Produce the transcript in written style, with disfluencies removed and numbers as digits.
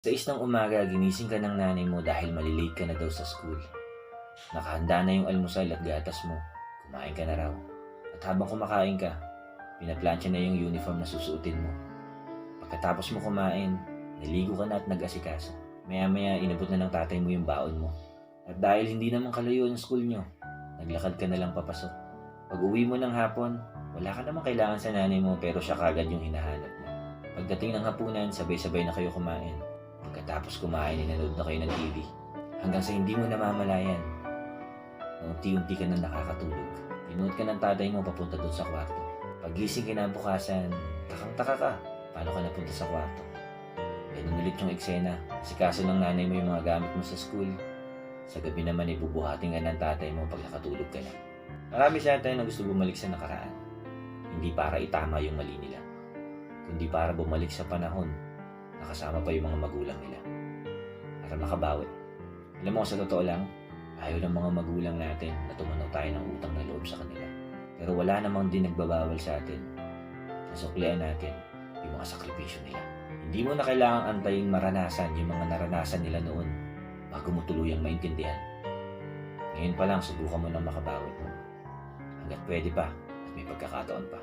Sais ng umaga, ginising ka ng nanay mo dahil malilate ka na daw sa school. Nakahanda na yung almusal at gatas mo. Kumain ka na raw. At habang kumakain ka, pinaplansya na yung uniform na susuotin mo. Pagkatapos mo kumain, naligo ka na at nag-asikaso. Maya-maya inabot na ng tatay mo yung baon mo. At dahil hindi naman kalayo yung school nyo, naglakad ka na lang papasok. Pag uwi mo ng hapon, wala ka namang kailangan sa nanay mo pero siya kagad yung hinahanap mo. Pagdating ng hapunan, sabay-sabay na kayo kumain. Pagkatapos kumain, nanood na kayo ng TV. Hanggang sa hindi mo namamalayan, na unti-unti ka na nakakatulog. Pinuot ka ng tatay mo papunta doon sa kwarto. Pagising kinabukasan, takang-taka ka. Paano ka napunta sa kwarto? Ganun ulit yung eksena. Kasi kaso ng nanay mo yung mga gamit mo sa school. Sa gabi naman ibubuhatin ka ng tatay mo pag nakatulog ka na. Marami sa atin na gusto bumalik sa nakaraan. Hindi para itama yung mali nila, kundi para bumalik sa panahon nakasama pa yung mga magulang nila para makabawi. Alam mo, sa totoo lang, ayaw ng mga magulang natin na tumanaw tayo ng utang na loob sa kanila. Pero wala namang din nagbabawal sa atin na suklian natin yung mga sakripisyo nila. Hindi mo na kailangang antayin maranasan yung mga naranasan nila noon bago mo tuluyang maintindihan. Ngayon pa lang, subukan mo nang makabawi. Hanggat pwede pa at may pagkakataon pa.